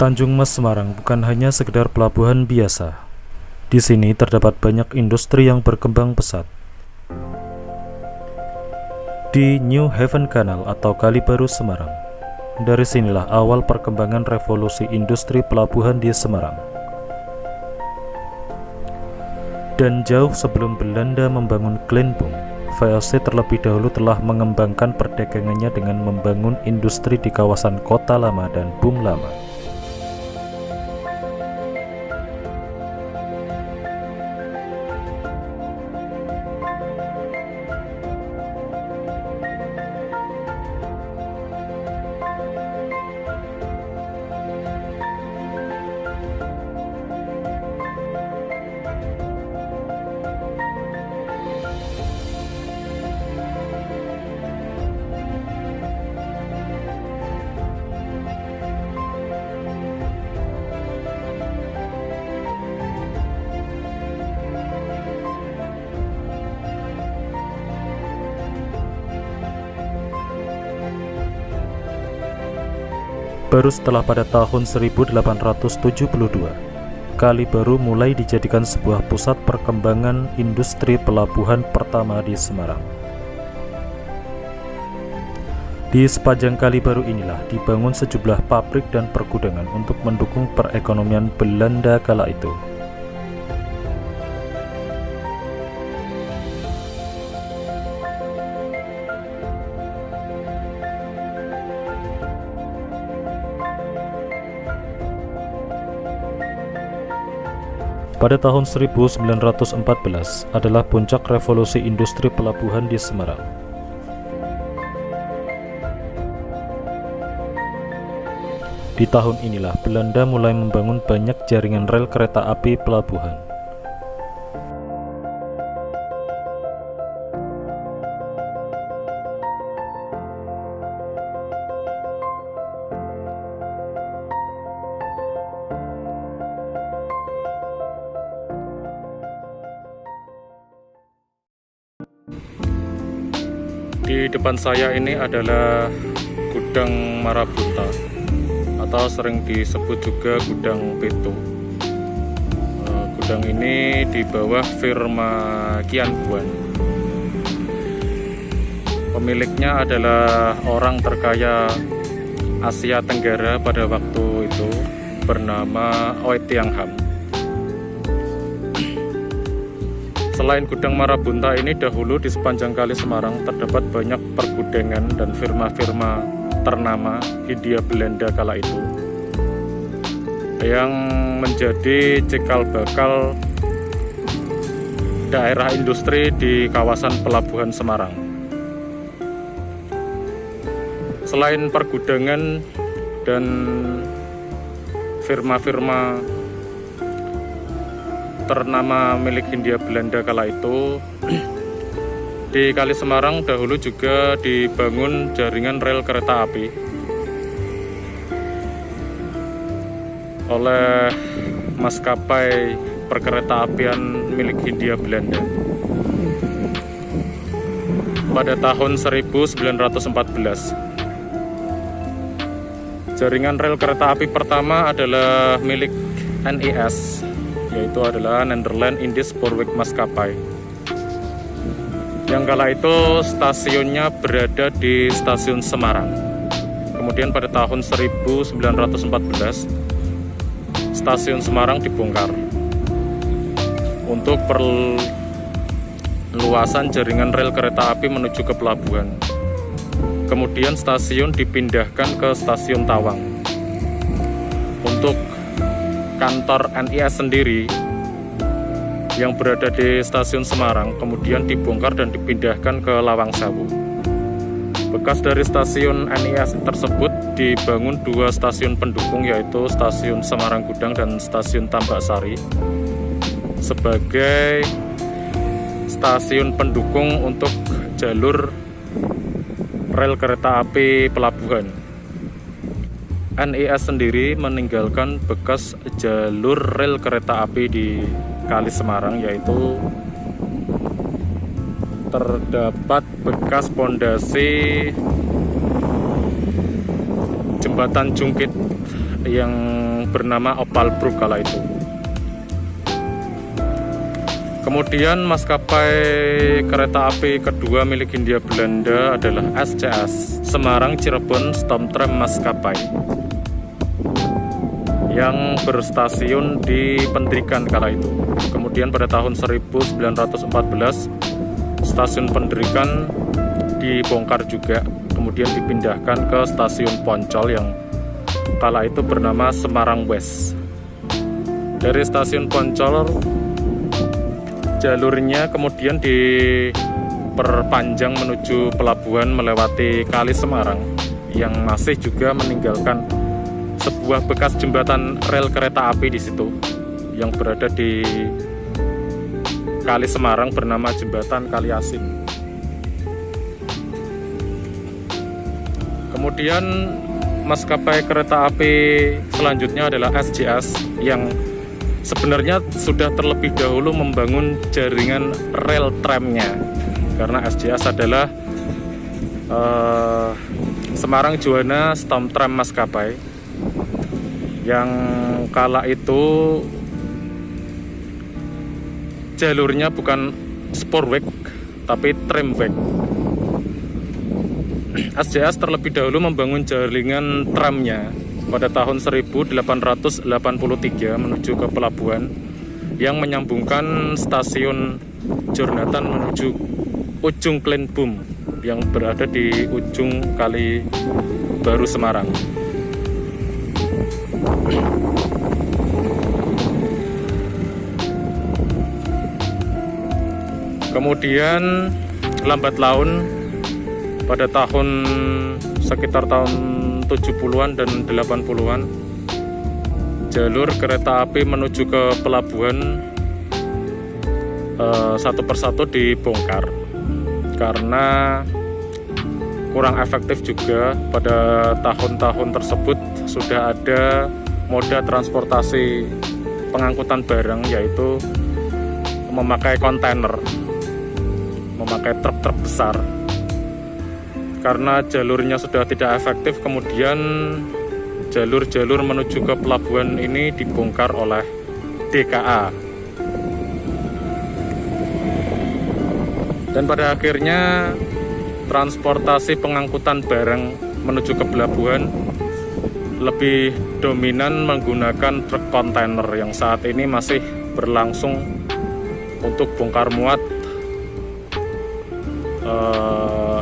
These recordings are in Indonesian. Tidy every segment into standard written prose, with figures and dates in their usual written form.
Tanjung Mas Semarang bukan hanya sekedar pelabuhan biasa. Di sini terdapat banyak industri yang berkembang pesat. Di New Haven Canal atau Kali Baru Semarang, dari sinilah awal perkembangan revolusi industri pelabuhan di Semarang. Dan jauh sebelum Belanda membangun Kleinbung, VOC terlebih dahulu telah mengembangkan perdagangannya dengan membangun industri di kawasan Kota Lama dan Bum Lama. Baru setelah pada tahun 1872, Kali Baru mulai dijadikan sebuah pusat perkembangan industri pelabuhan pertama di Semarang. Di sepanjang Kali Baru inilah dibangun sejumlah pabrik dan pergudangan untuk mendukung perekonomian Belanda kala itu. Pada tahun 1914 adalah puncak revolusi industri pelabuhan di Semarang. Di tahun inilah Belanda mulai membangun banyak jaringan rel kereta api pelabuhan. Di depan saya ini adalah gudang Marabunta atau sering disebut juga gudang Peto. Gudang ini di bawah firma Kian Guan. Pemiliknya adalah orang terkaya Asia Tenggara pada waktu itu bernama Oi Tiang Ham. Selain gudang Marabunta ini, dahulu di sepanjang Kali Semarang terdapat banyak pergudangan dan firma-firma ternama Hindia Belanda kala itu yang menjadi cikal bakal daerah industri di kawasan pelabuhan Semarang. Selain pergudangan dan firma-firma ternama milik Hindia Belanda kala itu, di Kali Semarang dahulu juga dibangun jaringan rel kereta api oleh maskapai perkereta-apian milik Hindia Belanda. Pada tahun 1914, jaringan rel kereta api pertama adalah milik NIS, yaitu adalah Nederland Indies Spoorweg Maskapai, yang kala itu stasiunnya berada di stasiun Semarang. Kemudian pada tahun 1914 stasiun Semarang dibongkar untuk perluasan jaringan rel kereta api menuju ke pelabuhan. Kemudian stasiun dipindahkan ke stasiun Tawang. Untuk kantor NIS sendiri yang berada di stasiun Semarang kemudian dibongkar dan dipindahkan ke Lawang Sewu. Bekas dari stasiun NIS tersebut dibangun dua stasiun pendukung, yaitu stasiun Semarang Gudang dan stasiun Tambak Sari, sebagai stasiun pendukung untuk jalur rel kereta api pelabuhan. NIS sendiri meninggalkan bekas jalur rel kereta api di Kali Semarang, yaitu terdapat bekas pondasi jembatan Jungkit yang yang bernama Opal Brook kala itu. Kemudian maskapai kereta api kedua milik Hindia Belanda adalah SCS Semarang Cirebon Stormtram Maskapai yang berstasiun di Pendrikan kala itu. Kemudian pada tahun 1914 stasiun Pendrikan dibongkar juga, kemudian dipindahkan ke stasiun Poncol yang kala itu bernama Semarang West. Dari stasiun Poncol jalurnya kemudian diperpanjang menuju pelabuhan melewati Kali Semarang yang masih juga meninggalkan sebuah bekas jembatan rel kereta api di situ yang berada di Kali Semarang bernama Jembatan Kali Asih. Kemudian maskapai kereta api selanjutnya adalah SJS yang sebenarnya sudah terlebih dahulu membangun jaringan rel tramnya, karena SJS adalah Semarang Juwana Stormtram Maskapai yang kala itu jalurnya bukan sporweg tapi tramweg. SJS terlebih dahulu membangun jaringan tramnya pada tahun 1883 menuju ke pelabuhan yang menyambungkan stasiun Jornatan menuju ujung Klenbum yang berada di ujung Kali Baru Semarang. Kemudian lambat laun pada tahun sekitar tahun 70-an dan 80-an jalur kereta api menuju ke pelabuhan satu persatu dibongkar karena kurang efektif juga. Pada tahun-tahun tersebut sudah ada moda transportasi pengangkutan barang, yaitu memakai kontainer, memakai truk-truk besar. Karena jalurnya sudah tidak efektif, kemudian jalur-jalur menuju ke pelabuhan ini dibongkar oleh DKA. Dan pada akhirnya transportasi pengangkutan barang menuju ke pelabuhan lebih dominan menggunakan truk kontainer yang saat ini masih berlangsung untuk bongkar muat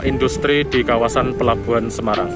industri di kawasan pelabuhan Semarang.